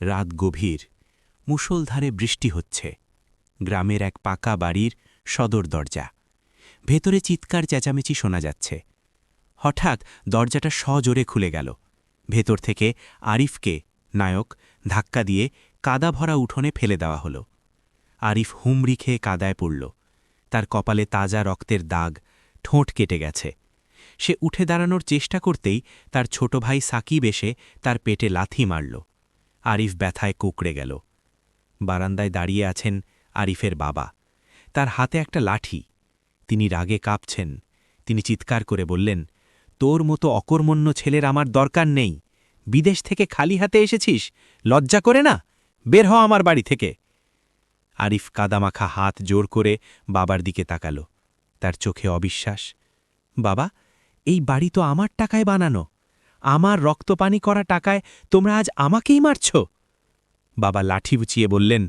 রাত গভীর, মুষলধারে বৃষ্টি হচ্ছে। গ্রামের এক পাকা বাড়ির সদর দরজা। ভেতরে চিৎকার চেঁচামেচি শোনা যাচ্ছে। হঠাৎ দরজাটা সজোরে খুলে গেল। ভেতর থেকে আরিফকে, নায়ক, ধাক্কা দিয়ে কাদা ভরা উঠোনে ফেলে দেওয়া হল। আরিফ হুমড়ি খেয়ে কাদায় পড়ল। তার কপালে তাজা রক্তের দাগ, ঠোঁট কেটে গেছে। সে উঠে দাঁড়ানোর চেষ্টা করতেই তার ছোট ভাই সাকিব এসে তার পেটে লাথি মারল। আরিফ ব্যথায় কুঁকড়ে গেল। বারান্দায় দাঁড়িয়ে আছেন আরিফের বাবা। তার হাতে একটা লাঠি। তিনি রাগে কাঁপছেন। তিনি চিৎকার করে বললেন, তোর মতো অকর্মণ্য ছেলের আমার দরকার নেই। বিদেশ থেকে খালি হাতে এসেছিস, লজ্জা করে না? বের হ আমার বাড়ি থেকে। আরিফ কাদামাখা হাত জোর করে বাবার দিকে তাকাল। তার চোখে অবিশ্বাস। বাবা, এই বাড়ি তো আমার টাকায় বানানো। আমার রক্তপানি করা টাকায় তোমরা আজ আমাকেই মারছ। বাবা লাঠি বুচিয়ে বললেন,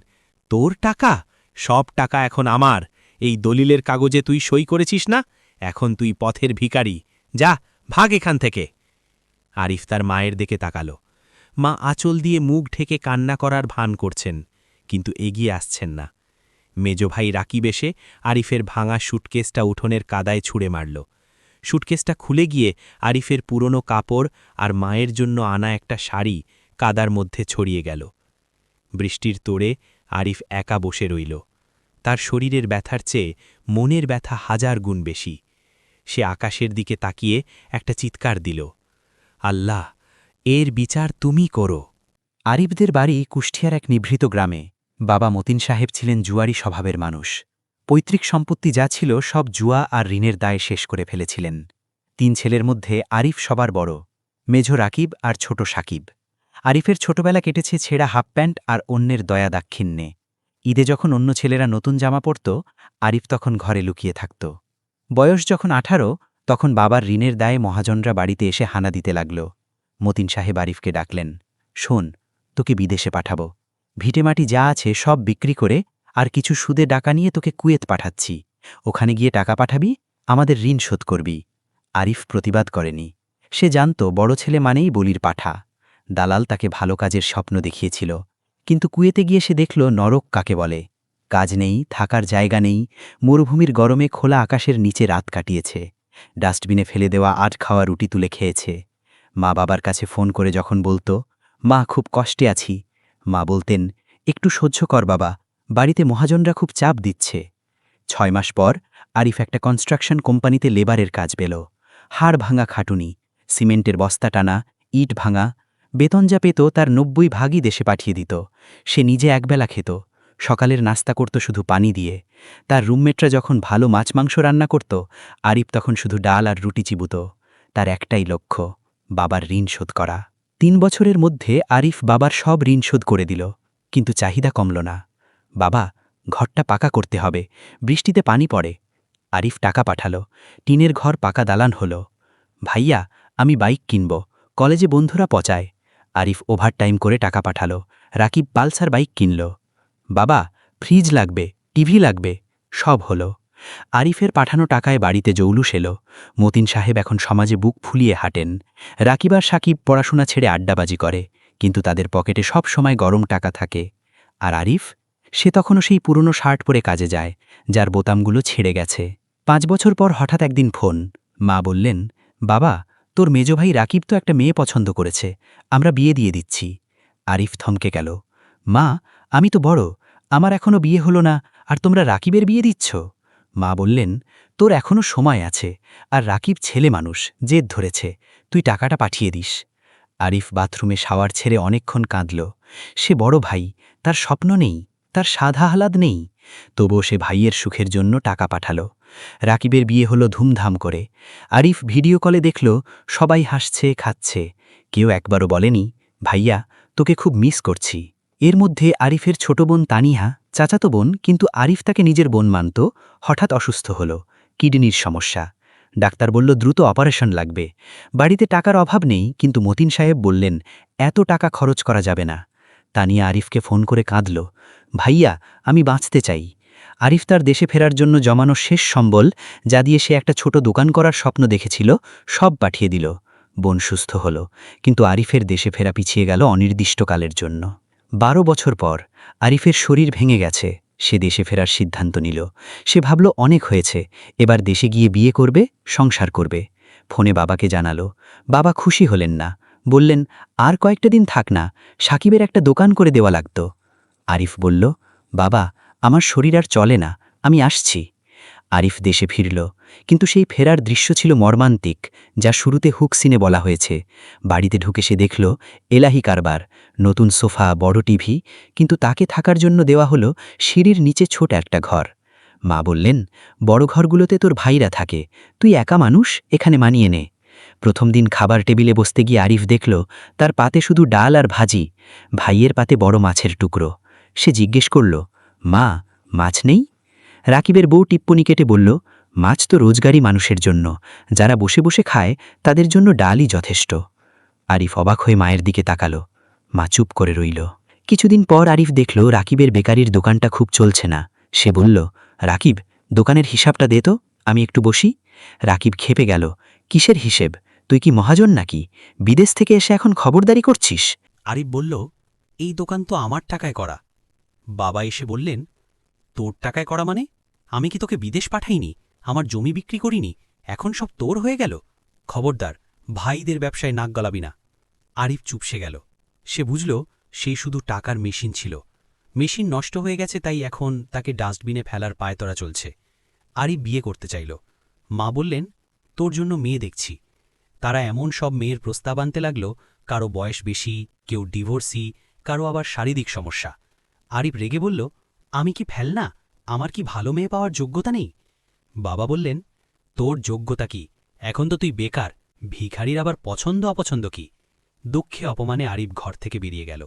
তোর টাকা? সব টাকা এখন আমার। এই দলিলের কাগজে তুই সই করেছিস না? এখন তুই পথের ভিখারি। যা, ভাগ এখান থেকে। আরিফ তার মায়ের দিকে তাকাল। মা আঁচল দিয়ে মুখ ঢেকে কান্না করার ভান করছেন, কিন্তু এগিয়ে আসছেন না। মেজ ভাই রাকিব এসে আরিফের ভাঙা সুটকেসটা উঠোনের কাদায় ছুঁড়ে মারল। সুটকেসটা খুলে গিয়ে আরিফের পুরনো কাপড় আর মায়ের জন্য আনা একটা শাড়ি কাদার মধ্যে ছড়িয়ে গেল। বৃষ্টির তোড়ে আরিফ একা বসে রইল। তার শরীরের ব্যথার চেয়ে মনের ব্যথা 1000 গুণ বেশি। সে আকাশের দিকে তাকিয়ে একটা চিৎকার দিল, আল্লাহ, এর বিচার তুমি করো। আরিফদের বাড়ি কুষ্টিয়ার এক নিভৃত গ্রামে। বাবা মতিন সাহেব ছিলেন জুয়ারি স্বভাবের মানুষ। পৈতৃক সম্পত্তি যা ছিল সব জুয়া আর ঋণের দায়ে শেষ করে ফেলেছিলেন। 3 ছেলের মধ্যে আরিফ সবার বড়। মেঝ রাকিব আর ছোট সাকিব। আরিফের ছোটবেলা কেটেছে ছেঁড়া হাফ প্যান্ট আর অন্যের দয়া দাক্ষিণ্যে। ঈদে যখন অন্য ছেলেরা নতুন জামা পরত, আরিফ তখন ঘরে লুকিয়ে থাকত। বয়স যখন 18, তখন বাবার ঋণের দায়ে মহাজনরা বাড়িতে এসে হানা দিতে লাগল। মতিন সাহেব আরিফকে ডাকলেন, শোন, তোকে বিদেশে পাঠাবো। ভিটেমাটি যা আছে সব বিক্রি করে আর কিছু সুদে টাকা নিয়ে তোকে কুয়েত পাঠাচ্ছি। ওখানে গিয়ে টাকা পাঠাবি, আমাদের ঋণ শোধ করবি। আরিফ প্রতিবাদ করেনি। সে জানত বড় ছেলে মানেই বলির পাঠা। দালাল তাকে ভালো কাজের স্বপ্ন দেখিয়েছিল, কিন্তু কুয়েতে গিয়ে সে দেখল নরক কাকে বলে। কাজ নেই, থাকার জায়গা নেই, মরুভূমির গরমে খোলা আকাশের নিচে রাত কাটিয়েছে। ডাস্টবিনে ফেলে দেওয়া আট খাওয়া রুটি তুলে খেয়েছে। মা বাবার কাছে ফোন করে যখন বলতো, মা খুব কষ্টে আছি, মা বলতেন, একটু সহ্য কর বাবা, বাড়িতে মহাজনরা খুব চাপ দিচ্ছে। 6 মাস পর আরিফ একটা কনস্ট্রাকশন কোম্পানিতে লেবারের কাজ পেল। হাড় ভাঙা খাটুনি, সিমেন্টের বস্তা টানা, ইট ভাঙা। বেতন যা পেত তার 90 ভাগই দেশে পাঠিয়ে দিত। সে নিজে একবেলা খেত। সকালের নাস্তা করত শুধু পানি দিয়ে। তার রুমমেটরা যখন ভালো মাছ মাংস রান্না করত, আরিফ তখন শুধু ডাল আর রুটি চিবুত। তার একটাই লক্ষ্য, বাবার ঋণ শোধ করা। 3 বছরের মধ্যে আরিফ বাবার সব ঋণ শোধ করে দিল, কিন্তু চাহিদা কমল না। বাবা, ঘরটা পাকা করতে হবে, বৃষ্টিতে পানি পড়ে। আরিফ টাকা পাঠালো, টিনের ঘর পাকা দালান হল। ভাইয়া, আমি বাইক কিনব, কলেজে বন্ধুরা পচায়। আরিফ ওভারটাইম করে টাকা পাঠালো। রাকিব পালসার বাইক কিনল। বাবা, ফ্রিজ লাগবে, টিভি লাগবে। সব হলো। আরিফের পাঠানো টাকায় বাড়িতে জৌলুস এলো। মতিন সাহেব এখন সমাজে বুক ফুলিয়ে হাঁটেন। রাকিব আর সাকিব পড়াশোনা ছেড়ে আড্ডাবাজি করে, কিন্তু তাদের পকেটে সব সময় গরম টাকা থাকে। আর আরিফ, সে তখনও সেই পুরনো শার্ট পরে কাজে যায়, যার বোতামগুলো ছিঁড়ে গেছে। 5 বছর পর হঠাৎ একদিন ফোন। মা বললেন, বাবা, তোর মেজ ভাই রাকিব তো একটা মেয়ে পছন্দ করেছে, আমরা বিয়ে দিয়ে দিচ্ছি। আরিফ থমকে গেল। মা, আমি তো বড়, আমার এখনো বিয়ে হলো না, আর তোমরা রাকিবের বিয়ে দিচ্ছ? মা বললেন, তোর এখনো সময় আছে, আর রাকিব ছেলে মানুষ, জেদ ধরেছে, তুই টাকাটা পাঠিয়ে দিস। আরিফ বাথরুমে শাওয়ার ছেড়ে অনেকক্ষণ কাঁদল। সে বড় ভাই, তার স্বপ্ন নেই, তার সাধা আহ্লাদ নেই। তবুও সে ভাইয়ের সুখের জন্য টাকা পাঠালো। রাকিবের বিয়ে হলো ধুমধাম করে। আরিফ ভিডিও কলে দেখল সবাই হাসছে, খাচ্ছে। কেউ একবারও বলেনি, ভাইয়া, তোকে খুব মিস করছি। এর মধ্যে আরিফের ছোট বোন তানিহা, চাচাতো বোন কিন্তু আরিফ তাকে নিজের বোন মানত, হঠাৎ অসুস্থ হল, কিডনির সমস্যা। ডাক্তার বলল দ্রুত অপারেশন লাগবে। বাড়িতে টাকার অভাব নেই, কিন্তু মতিন সাহেব বললেন, এত টাকা খরচ করা যাবে না। তানিয়া আরিফকে ফোন করে কাঁদল, ভাইয়া, আমি বাঁচতে চাই। আরিফ তার দেশে ফেরার জন্য জমানো শেষ সম্বল, যা দিয়ে সে একটা ছোট দোকান করার স্বপ্ন দেখেছিল, সব পাঠিয়ে দিল। বোন সুস্থ হল, কিন্তু আরিফের দেশে ফেরা পিছিয়ে গেল অনির্দিষ্টকালের জন্য। 12 বছর পর আরিফের শরীর ভেঙে গেছে। সে দেশে ফেরার সিদ্ধান্ত নিল। সে ভাবল অনেক হয়েছে, এবার দেশে গিয়ে বিয়ে করবে, সংসার করবে। ফোনে বাবাকে জানালো। বাবা খুশি হলেন না, বললেন, আর কয়েকটা দিন থাক না, সাকিবের একটা দোকান করে দেওয়া লাগত। আরিফ বলল, বাবা, আমার শরীর আর চলে না, আমি আসছি। আরিফ দেশে ফিরল, কিন্তু সেই ফেরার দৃশ্য ছিল মর্মান্তিক, যা শুরুতে হুক সিনে বলা হয়েছে। বাড়িতে ঢুকে সে দেখল এলাহি কারবার, নতুন সোফা, বড় টিভি, কিন্তু তাকে থাকার জন্য দেওয়া হলো সিঁড়ির নিচে ছোট একটা ঘর। মা বললেন, বড় ঘরগুলোতে তোর ভাইরা থাকে, তুই একা মানুষ, এখানে মানিয়ে নে। প্রথম দিন খাবার টেবিলে বসতে গিয়ে আরিফ দেখল তার পাতে শুধু ডাল আর ভাজি, ভাইয়ের পাতে বড় মাছের টুকরো। সে জিজ্ঞেস করল, মা, মাছ নেই? রাকিবের বউ টিপ্পনি কেটে বলল, মাছ তো রোজগারি মানুষের জন্য, যারা বসে বসে খায় তাদের জন্য ডালই যথেষ্ট। আরিফ অবাক হয়ে মায়ের দিকে তাকালো। মা চুপ করে রইল। কিছুদিন পর আরিফ দেখল রাকিবের বেকারির দোকানটা খুব চলছে না। সে বলল, রাকিব, দোকানের হিসাবটা দে তো, আমি একটু বসি। রাকিব ক্ষেপে গেল, কিসের হিসেব? তুই কি মহাজন নাকি? বিদেশ থেকে এসে এখন খবরদারি করছিস? আরিফ বলল, এই দোকান তো আমার টাকায় করা। বাবা এসে বললেন, তোর টাকায় করা মানে? আমি কি তোকে বিদেশ পাঠাইনি? আমার জমি বিক্রি করিনি? এখন সব তোর হয়ে গেল? খবরদার, ভাইদের ব্যবসায় নাক গলাবি না। আরিফ চুপসে গেল। সে বুঝল সেই শুধু টাকার মেশিন ছিল। মেশিন নষ্ট হয়ে গেছে, তাই এখন তাকে ডাস্টবিনে ফেলার পায়তরা চলছে। আরিফ বিয়ে করতে চাইল। মা বললেন, তোর জন্য মেয়ে দেখছি। তারা এমন সব মেয়ের প্রস্তাব আনতে লাগল, কারো বয়স বেশি, কেউ ডিভোর্সি, কারো আবার শারীরিক সমস্যা। আরিফ রেগে বলল, আমি কি ফেলনা? আমার কি ভালো মেয়ে পাওয়ার যোগ্যতা নেই? বাবা বললেন, তোর যোগ্যতা কি? এখন তো তুই বেকার, ভিখারির আবার পছন্দ অপছন্দ কি? দুঃখে অপমানে আরিফ ঘর থেকে বেরিয়ে গেল।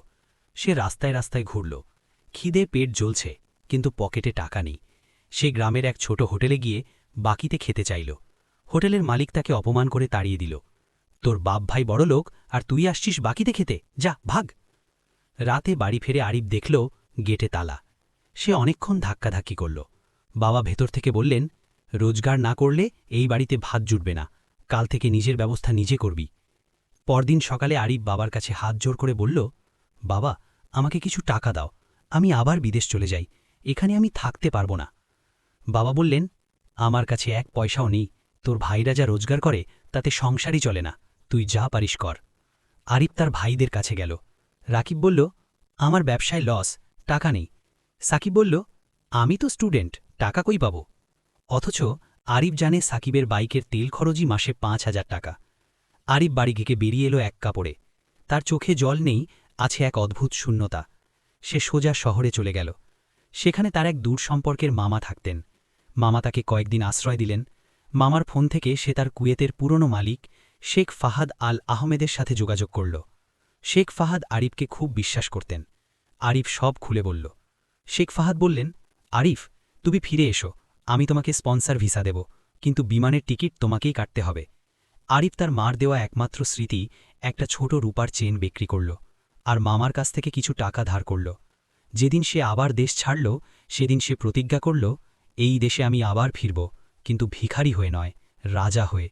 সে রাস্তায় রাস্তায় ঘুরল। খিদে পেট জ্বলছে, কিন্তু পকেটে টাকা নেই। সে গ্রামের এক ছোট হোটেলে গিয়ে বাকিতে খেতে চাইল। হোটেলের মালিক তাকে অপমান করে তাড়িয়ে দিল। তোর বাপ ভাই বড়লোক, আর তুই আসছিস বাকিতে খেতে, যা ভাগ। রাতে বাড়ি ফিরে আরিফ দেখল গেটে তালা। সে অনেকক্ষণ ধাক্কাধাক্কি করল। বাবা ভেতর থেকে বললেন, রোজগার না করলে এই বাড়িতে ভাত জুটবে না, কাল থেকে নিজের ব্যবস্থা নিজে করবি। পরদিন সকালে আরিফ বাবার কাছে হাত জোর করে বলল, বাবা, আমাকে কিছু টাকা দাও, আমি আবার বিদেশ চলে যাই, এখানে আমি থাকতে পারবো না। বাবা বললেন, আমার কাছে এক পয়সাও নেই, তোর ভাইরা যা রোজগার করে তাতে সংসারই চলে না, তুই যা পারিস কর। আরিফ তার ভাইদের কাছে গেল। রাকিব বলল, আমার ব্যবসায় লস, টাকা নেই। সাকিব বলল, আমি তো স্টুডেন্ট, টাকা কই পাব? অথচ আরিফ জানে সাকিবের বাইকের তেল খরচই মাসে 5,000 টাকা। আরিফ বাড়ি থেকে বেরিয়ে এলো এক কাপড়ে। তার চোখে জল নেই, আছে এক অদ্ভুত শূন্যতা। সে সোজা শহরে চলে গেল। সেখানে তার এক দূর সম্পর্কের মামা থাকতেন। মামা তাকে কয়েকদিন আশ্রয় দিলেন। মামার ফোন থেকে সে তার কুয়েতের পুরনো মালিক শেখ ফাহাদ আল আহমেদের সাথে যোগাযোগ করল। শেখ ফাহাদ আরিফকে খুব বিশ্বাস করতেন। আরিফ সব খুলে বলল। শেখ ফাহাদ বললেন, আরিফ, তুমি ফিরে এসো, আমি তোমাকে স্পন্সর ভিসা দেব, কিন্তু বিমানের টিকিট তোমাকেই কাটতে হবে। আরিফ তার মার দেওয়া একমাত্র স্মৃতি, একটা ছোট রূপার চেন বিক্রি করল, আর মামার কাছ থেকে কিছু টাকা ধার করল। যেদিন সে আবার দেশ ছাড়ল, সেদিন সে প্রতিজ্ঞা করল, এই দেশে আমি আবার ফিরব, কিন্তু ভিখারি হয়ে নয়, রাজা হয়ে।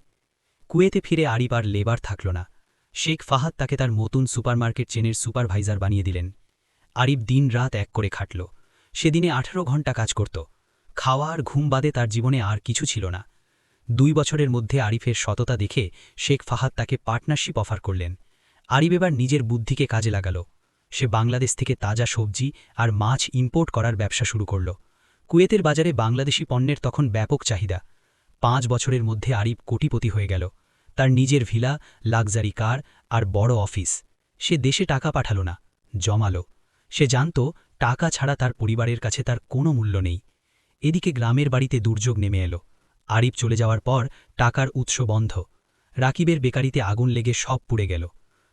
কুয়েতে ফিরে আরিফ আর লেবার থাকল না। শেখ ফাহাদ তাকে তার নতুন সুপারমার্কেট চেনের সুপারভাইজার বানিয়ে দিলেন। আরিফ দিন রাত এক করে খাটল। সেদিনে 18 ঘণ্টা কাজ করত। খাওয়া আর ঘুম বাদে তার জীবনে আর কিছু ছিল না। 2 বছরের মধ্যে আরিফের সততা দেখে শেখ ফাহাদ তাকে পার্টনারশিপ অফার করলেন। আরিফ এবার নিজের বুদ্ধিকে কাজে লাগাল। সে বাংলাদেশ থেকে তাজা সবজি আর মাছ ইম্পোর্ট করার ব্যবসা শুরু করল। কুয়েতের বাজারে বাংলাদেশি পণ্যের তখন ব্যাপক চাহিদা। 5 বছরের মধ্যে আরিফ কোটিপতি হয়ে গেল। তার নিজের ভিলা, লাক্সারি কার আর বড় অফিস। সে দেশে টাকা পাঠাল না, জমালো। সে জানত টাকা ছাড়া তার পরিবারের কাছে তার কোনো মূল্য নেই। এদিকে গ্রামের বাড়িতে দুর্যোগ নেমে এলো। আরিফ চলে যাওয়ার পর টাকার উৎস বন্ধ। রাকিবের বেকারিতে আগুন লেগে সব পুড়ে গেল।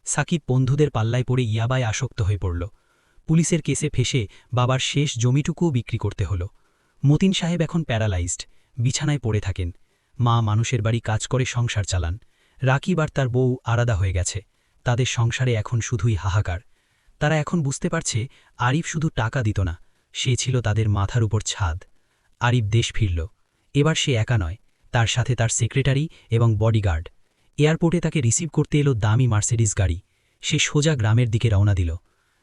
সাকিব বন্ধুদের পাল্লায় পড়ে ইয়াবায় আসক্ত হয়ে পড়ল। পুলিশের কেসে ফেসে বাবার শেষ জমিটুকুও বিক্রি করতে হল। মতিন সাহেব এখন প্যারালাইজড, বিছানায় পড়ে থাকেন। মা মানুষের বাড়ি কাজ করে সংসার চালান। রাকিব আর তার বউ আলাদা হয়ে গেছে। তাদের সংসারে এখন শুধুই হাহাকার। তারা এখন বুঝতে পারছে আরিফ শুধু টাকা দিত না, সে ছিল তাদের মাথার উপর ছাদ। আরিফ দেশ ফিরল। এবার সে একা নয়, তার সাথে তার সেক্রেটারি এবং বডিগার্ড। এয়ারপোর্টে তাকে রিসিভ করতে এলো দামি মার্সিডিজ গাড়ি। সে সোজা গ্রামের দিকে রওনা দিল।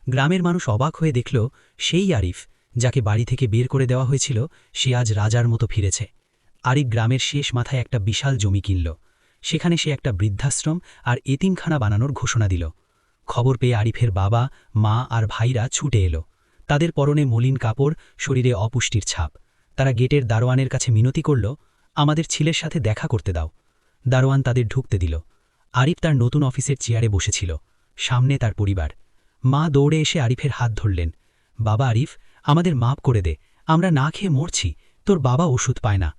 গ্রামের মানুষ অবাক হয়ে দেখল সেই আরিফ যাকে বাড়ি থেকে বের করে দেওয়া হয়েছিল সে আজ রাজার মতো ফিরেছে। আরিফ গ্রামের শেষ মাথায় একটা বিশাল জমি কিনল। সেখানে সে একটা বৃদ্ধাশ্রম আর এতিমখানা বানানোর ঘোষণা দিল। খবর পেয়ে আরিফের বাবা, মা আর ভাইরা ছুটে এলো। তাদের পরনে মলিন কাপড়, শরীরে অপুষ্টির ছাপ। তারা গেটের দারোয়ানের কাছে মিনতি করল, আমাদের ছেলের সাথে দেখা করতে দাও। দারোয়ান তাদের ঢুকতে দিল। আরিফ তার নতুন অফিসের চেয়ারে বসেছিল, সামনে তার পরিবার। মা দৌড়ে এসে আরিফের হাত ধরলেন। বাবা আরিফ, আমাদের মাপ করে দে, আমরা না খেয়ে মরছি, তোর বাবা ওষুধ পায় না।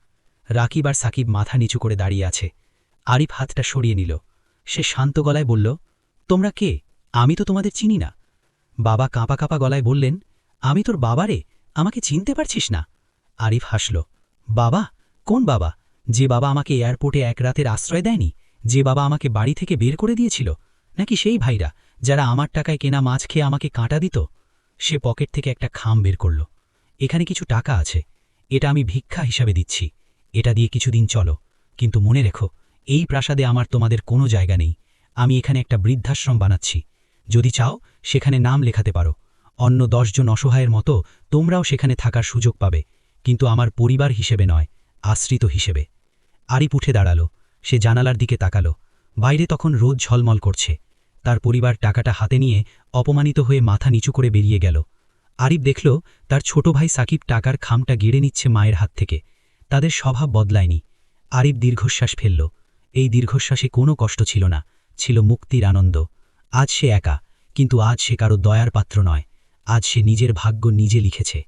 রাকিব আর সাকিব মাথা নিচু করে দাঁড়িয়ে আছে। আরিফ হাতটা সরিয়ে নিল। সে শান্ত গলায় বলল, তোমরা কে? আমি তো তোমাদের চিনি না। বাবা কাঁপা কাঁপা গলায় বললেন, আমি তোর বাবা রে, আমাকে চিনতে পারছিস না? আরিফ হাসল। বাবা? কোন বাবা? যে বাবা আমাকে এয়ারপোর্টে এক রাতের আশ্রয় দেয়নি, যে বাবা আমাকে বাড়ি থেকে বের করে দিয়েছিল, নাকি সেই ভাইরা যারা আমার টাকায় কেনা মাছ খেয়ে আমাকে কাঁটা দিত? সে পকেট থেকে একটা খাম বের করল। এখানে কিছু টাকা আছে, এটা আমি ভিক্ষা হিসাবে দিচ্ছি, এটা দিয়ে কিছুদিন চলো, কিন্তু মনে রেখো এই প্রাসাদে আমার তোমাদের কোনো জায়গা নেই। আমি এখানে একটা বৃদ্ধাশ্রম বানাচ্ছি, যদি চাও সেখানে নাম লেখাতে পারো। অন্য 10 জন অসহায়ের মতো তোমরাও সেখানে থাকার সুযোগ পাবে, কিন্তু আমার পরিবার হিসেবে নয়, আশ্রিত হিসেবে। আরিফ উঠে দাঁড়ালো। সে জানালার দিকে তাকালো। বাইরে তখন রোদ ঝলমল করছে। তার পরিবার টাকাটা হাতে নিয়ে অপমানিত হয়ে মাথা নিচু করে বেরিয়ে গেল। আরিফ দেখল তার ছোট ভাই সাকিব টাকার খামটা গেড়ে নিচ্ছে মায়ের হাত থেকে। তাদের স্বভাব বদলায়নি। আরিফ দীর্ঘশ্বাস ফেলল। এই দীর্ঘশ্বাসে কোনো কষ্ট ছিল না, ছিল মুক্তির আনন্দ। আজ সে একা, কিন্তু আজ সে কারো দয়ার পাত্র নয়, আজ সে নিজের ভাগ্য নিজে লিখেছে।